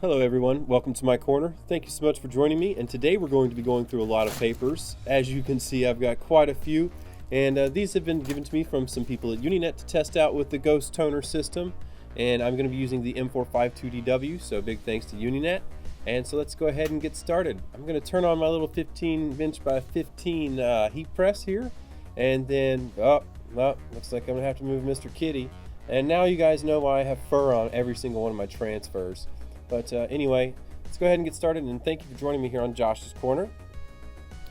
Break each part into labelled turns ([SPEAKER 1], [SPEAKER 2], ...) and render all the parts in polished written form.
[SPEAKER 1] Hello everyone, welcome to my corner. Thank you so much for joining me, and today we're going to be going through a lot of papers. As you can see, I've got quite a few, and these have been given to me from some people at UNINET to test out with the Ghost toner system, and I'm going to be using the M452DW, so big thanks to UNINET. And so let's go ahead and get started. I'm going to turn on my little 15 inch by 15 heat press here, and then, looks like I'm going to have to move Mr. Kitty. And now you guys know why I have fur on every single one of my transfers. But anyway, let's go ahead and get started, and thank you for joining me here on Josh's Corner.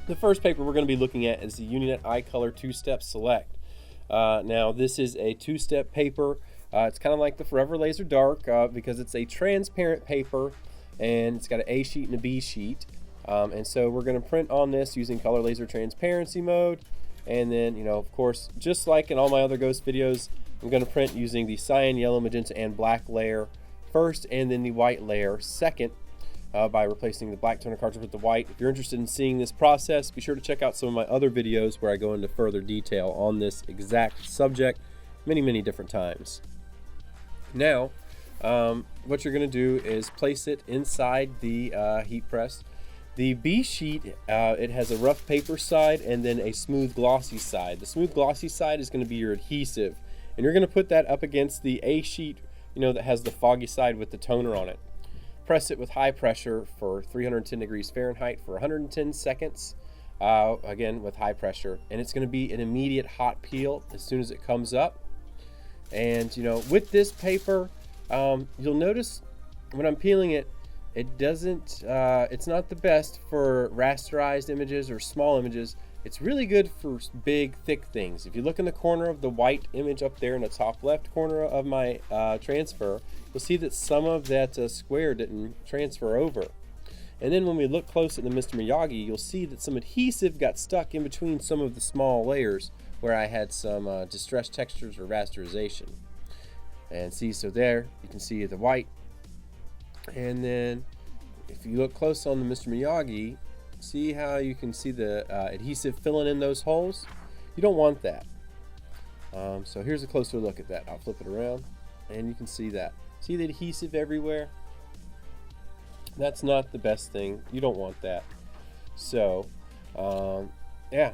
[SPEAKER 1] The first paper we're going to be looking at is the UNINET iColor two-step select. Now this is a two-step paper. It's kind of like the Forever Laser Dark because it's a transparent paper, and it's got an A sheet and a B sheet. And so we're going to print on this using color laser transparency mode. And then, of course, just like in all my other Ghost videos, I'm going to print using the cyan, yellow, magenta, and black layer first, and then the white layer second, by replacing the black toner cartridge with the white. If you're interested in seeing this process, be sure to check out some of my other videos where I go into further detail on this exact subject many different times. Now, what you're going to do is place it inside the heat press. The B sheet, it has a rough paper side and then a smooth glossy side. The smooth glossy side is going to be your adhesive, and you're going to put that up against the A sheet, that has the foggy side with the toner on it. Press it with high pressure for 310 degrees Fahrenheit for 110 seconds, again with high pressure, and it's going to be an immediate hot peel as soon as it comes up. And with this paper, you'll notice when I'm peeling it, it doesn't, it's not the best for rasterized images or small images. It's really good for big, thick things. If you look in the corner of the white image up there in the top left corner of my transfer, you'll see that some of that square didn't transfer over. And then when we look close at the Mr. Miyagi, you'll see that some adhesive got stuck in between some of the small layers where I had some distressed textures or rasterization. And see, so there, you can see the white. And then if you look close on the Mr. Miyagi, see how you can see the adhesive filling in those holes? You don't want that. So here's a closer look at that. I'll flip it around and you can see that. See the adhesive everywhere? That's not the best thing. You don't want that. So, yeah.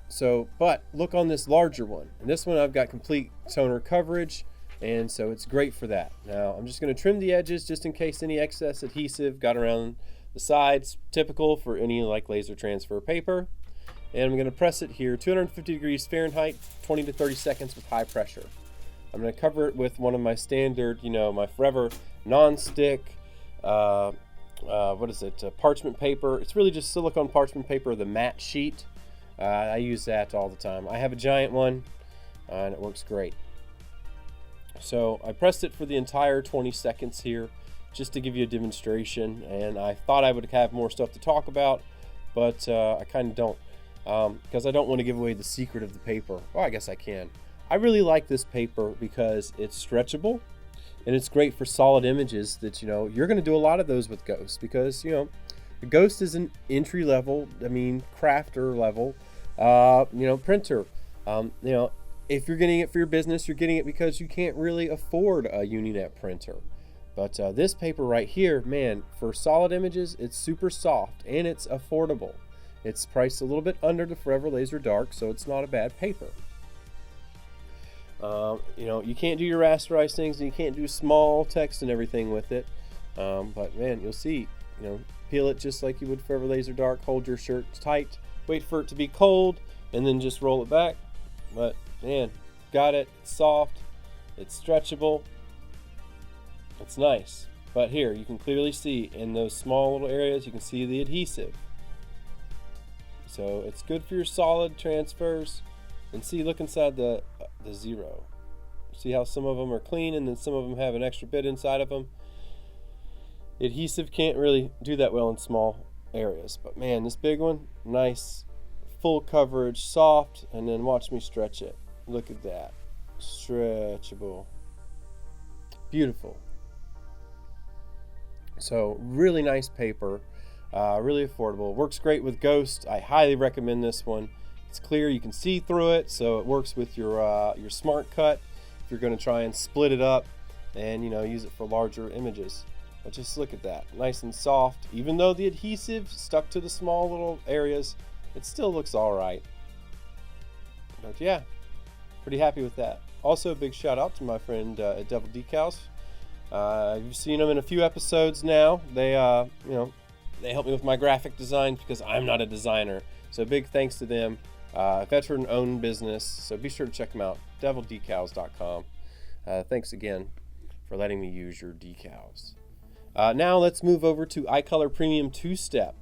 [SPEAKER 1] So, but look on this larger one. And this one I've got complete toner coverage, and so it's great for that. Now I'm just going to trim the edges just in case any excess adhesive got around the sides, typical for any laser transfer paper. And I'm going to press it here 250 degrees Fahrenheit, 20 to 30 seconds with high pressure. I'm going to cover it with one of my standard, my forever non-stick parchment paper. It's really just silicone parchment paper, the matte sheet. I use that all the time. I have a giant one, and it works great. So I pressed it for the entire 20 seconds here, just to give you a demonstration, and I thought I would have more stuff to talk about, but I kind of don't, because I don't want to give away the secret of the paper. Well, I guess I can. I really like this paper because it's stretchable, and it's great for solid images that, you're going to do a lot of those with Ghost, because, the Ghost is an entry level, crafter level, printer. If you're getting it for your business, you're getting it because you can't really afford a UniNet printer. But this paper right here, man, for solid images, it's super soft and it's affordable. It's priced a little bit under the Forever Laser Dark, so it's not a bad paper. You can't do your rasterized things, and you can't do small text and everything with it. But man, you'll see, peel it just like you would Forever Laser Dark, hold your shirt tight, wait for it to be cold, and then just roll it back. But man, got it, it's soft, it's stretchable. It's nice, but here you can clearly see in those small little areas, you can see the adhesive. So it's good for your solid transfers. And see, look inside the zero. See how some of them are clean and then some of them have an extra bit inside of them. The adhesive can't really do that well in small areas, but man, this big one, nice, full coverage, soft, and then watch me stretch it. Look at that, stretchable, beautiful. So really nice paper, really affordable. Works great with Ghost. I highly recommend this one. It's clear, you can see through it, so it works with your smart cut if you're going to try and split it up and use it for larger images. But just look at that, nice and soft. Even though the adhesive stuck to the small little areas, it still looks all right. But yeah, pretty happy with that. Also, a big shout out to my friend at Devil Decals. You've seen them in a few episodes now. They, they help me with my graphic design because I'm not a designer. So big thanks to them. Veteran-owned business, so be sure to check them out. DevilDecals.com. Thanks again for letting me use your decals. Now let's move over to iColor Premium 2-Step.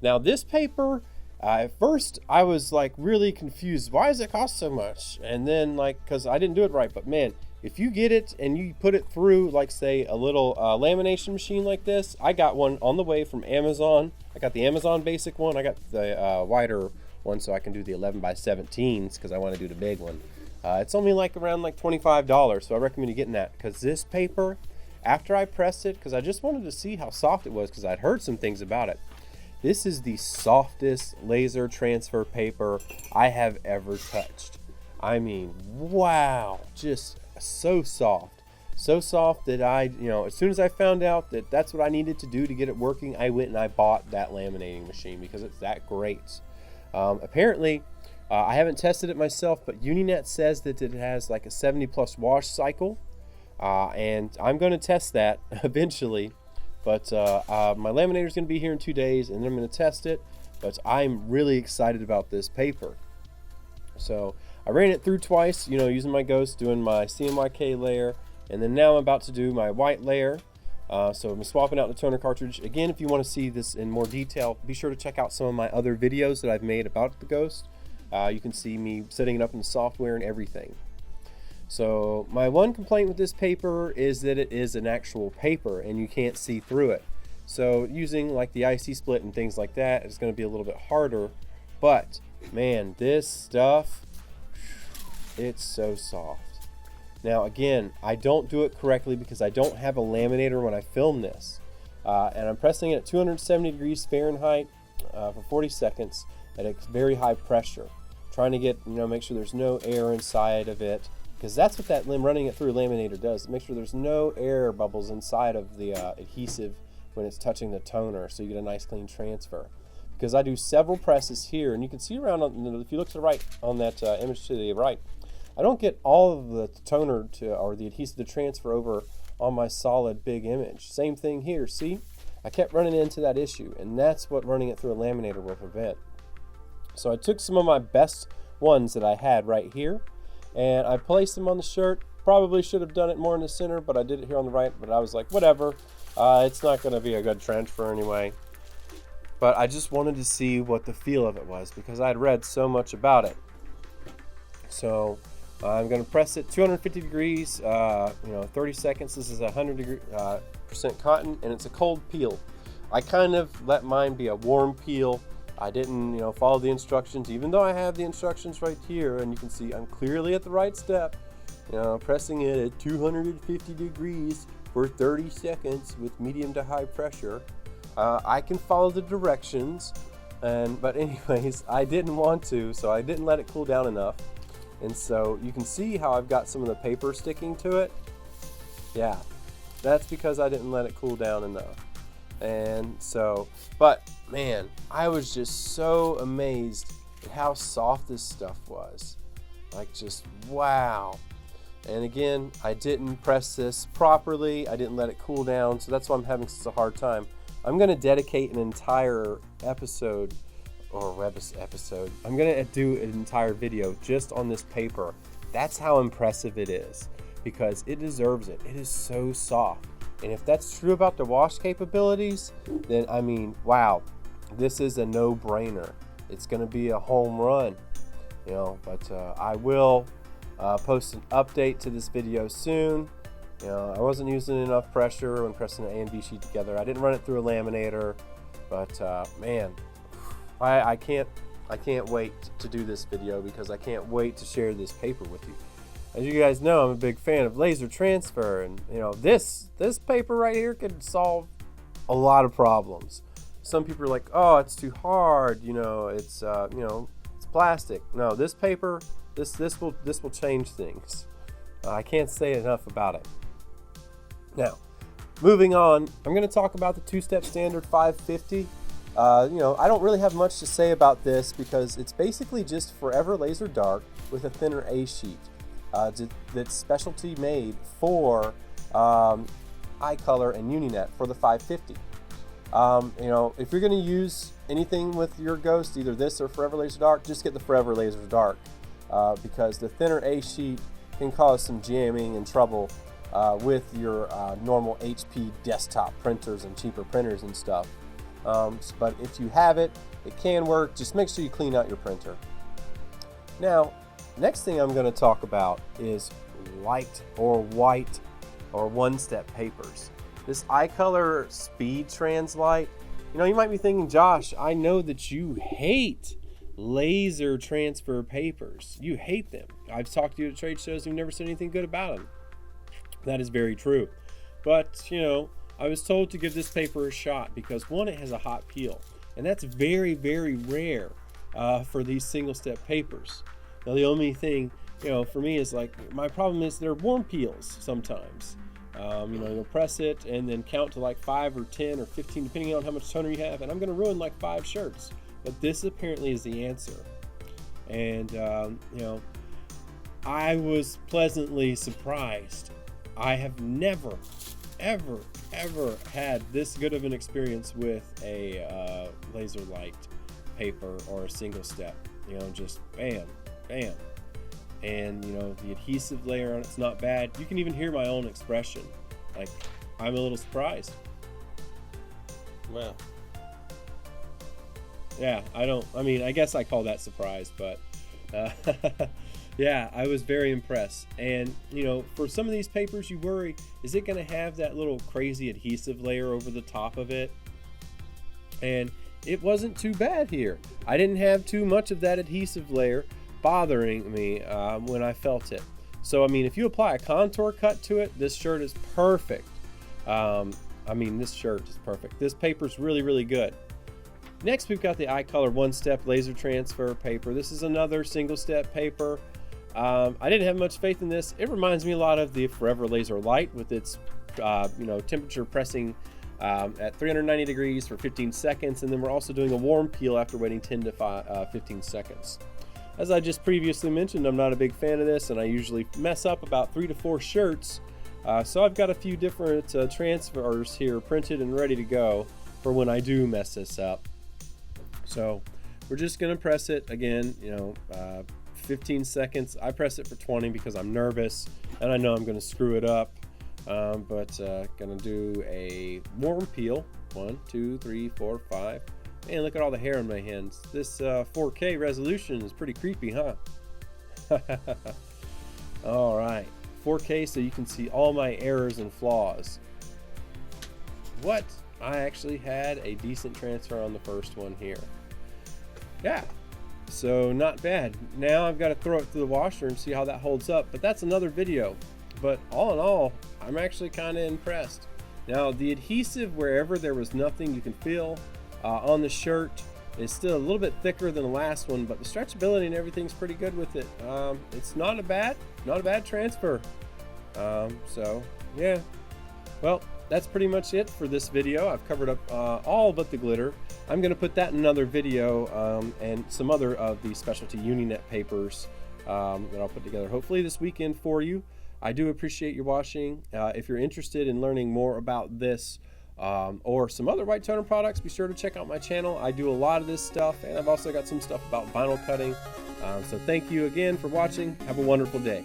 [SPEAKER 1] Now this paper, at first I was like really confused. Why does it cost so much? And then because I didn't do it right. But man, if you get it and you put it through like say a little lamination machine like this, I got one on the way from Amazon. I got the Amazon basic one. I got the wider one so I can do the 11x17s because I want to do the big one. It's only around $25, so I recommend you getting that because this paper, after I pressed it, because I just wanted to see how soft it was because I'd heard some things about it. This is the softest laser transfer paper I have ever touched. I mean, wow, just so soft. So soft that as soon as I found out that that's what I needed to do to get it working, I went and I bought that laminating machine because it's that great. Apparently, I haven't tested it myself, but UNINET says that it has like a 70+ wash cycle, and I'm going to test that eventually. But my laminator is going to be here in 2 days, and then I'm going to test it. But I'm really excited about this paper. So I ran it through twice, using my Ghost, doing my CMYK layer, and then now I'm about to do my white layer. So I'm swapping out the toner cartridge. Again, if you want to see this in more detail, be sure to check out some of my other videos that I've made about the Ghost. You can see me setting it up in the software and everything. So my one complaint with this paper is that it is an actual paper and you can't see through it. So using like the IC split and things like that is going to be a little bit harder. But man, this stuff, it's so soft. Now again, I don't do it correctly because I don't have a laminator when I film this. And I'm pressing it at 270 degrees Fahrenheit for 40 seconds at a very high pressure. Trying to get, make sure there's no air inside of it. Because that's what that running it through a laminator does. Make sure there's no air bubbles inside of the adhesive when it's touching the toner, so you get a nice clean transfer. Because I do several presses here, and you can see around, if you look to the right on that image to the right, I don't get all of the toner or the adhesive to transfer over on my solid big image. Same thing here, see? I kept running into that issue, and that's what running it through a laminator will prevent. So I took some of my best ones that I had right here, and I placed them on the shirt. Probably should have done it more in the center, but I did it here on the right. But I was like, whatever. It's not going to be a good transfer anyway. But I just wanted to see what the feel of it was because I had read so much about it. So I'm going to press it 250 degrees, 30 seconds. This is 100% cotton, and it's a cold peel. I kind of let mine be a warm peel. I didn't, follow the instructions, even though I have the instructions right here, and you can see I'm clearly at the right step. Pressing it at 250 degrees for 30 seconds with medium to high pressure. I can follow the directions, but anyways, I didn't want to, so I didn't let it cool down enough. And so you can see how I've got some of the paper sticking to it. Yeah, that's because I didn't let it cool down enough. And so, but man, I was just so amazed at how soft this stuff was. Just wow. And again, I didn't press this properly. I didn't let it cool down, so that's why I'm having such a hard time. I'm going to dedicate an entire episode I'm going to do an entire video just on this paper. That's how impressive it is because it deserves it. It is so soft. And if that's true about the wash capabilities, then I mean, wow, this is a no-brainer. It's going to be a home run, but I will post an update to this video soon. I wasn't using enough pressure when pressing the A and B sheet together. I didn't run it through a laminator, but man, I can't wait to do this video because I can't wait to share this paper with you. As you guys know, I'm a big fan of laser transfer, and this paper right here could solve a lot of problems. Some people are like, oh, it's too hard, it's it's plastic. No, this paper, this will change things. I can't say enough about it. Now, Moving on, I'm going to talk about the two-step standard 550. I don't really have much to say about this because it's basically just forever laser dark with a thinner A sheet that's specialty made for iColor and UNINET for the 550. If you're going to use anything with your Ghost, either this or Forever Laser Dark, just get the Forever Laser Dark because the thinner A sheet can cause some jamming and trouble with your normal HP desktop printers and cheaper printers and stuff. But if you have it, it can work. Just make sure you clean out your printer. Now, next thing I'm going to talk about is light or white or one-step papers. This iColor Speed Translite, you might be thinking, Josh, I know that you hate laser transfer papers. You hate them. I've talked to you at trade shows and you've never said anything good about them. That is very true. But, I was told to give this paper a shot because, one, it has a hot peel. And that's very, very rare for these single-step papers. Now, the only thing, for me is my problem is they're warm peels sometimes. You'll press it and then count to 5 or 10 or 15, depending on how much toner you have. And I'm going to ruin 5 shirts. But this apparently is the answer. And, I was pleasantly surprised. I have never, ever had this good of an experience with a laser light paper or a single step. Just bam, bam. And the adhesive layer on it's not bad. You can even hear my own expression. I'm a little surprised. Well, yeah, I guess I call that surprise, but yeah, I was very impressed. And for some of these papers you worry, is it going to have that little crazy adhesive layer over the top of it? And it wasn't too bad here. I didn't have too much of that adhesive layer bothering me when I felt it. So if you apply a contour cut to it, this shirt is perfect. This shirt is perfect. This paper's really, really good. Next, we've got the iColor one-step laser transfer paper. This is another single-step paper. I didn't have much faith in this. It reminds me a lot of the Forever Laser Light with its temperature pressing at 390 degrees for 15 seconds, and then we're also doing a warm peel after waiting 10 to 15 seconds. As I just previously mentioned, I'm not a big fan of this, and I usually mess up about 3 to 4 shirts. So I've got a few different transfers here printed and ready to go for when I do mess this up. So we're just going to press it again, 15 seconds. I press it for 20 because I'm nervous and I know I'm going to screw it up. But going to do a warm peel. 1, 2, 3, 4, 5. Man, look at all the hair on my hands. This 4K resolution is pretty creepy, huh? All right, 4K so you can see all my errors and flaws. What? I actually had a decent transfer on the first one here. Yeah, so not bad. Now I've got to throw it through the washer and see how that holds up, but that's another video. But all in all, I'm actually kind of impressed. Now the adhesive, wherever there was nothing you can feel on the shirt, is still a little bit thicker than the last one, but the stretchability and everything's pretty good with it. It's not a bad transfer. So yeah, well, that's pretty much it for this video. I've covered up all but the glitter. I'm going to put that in another video and some other of the specialty UniNet papers that I'll put together hopefully this weekend for you. I do appreciate you watching. If you're interested in learning more about this or some other white toner products, be sure to check out my channel. I do a lot of this stuff, and I've also got some stuff about vinyl cutting. So thank you again for watching. Have a wonderful day.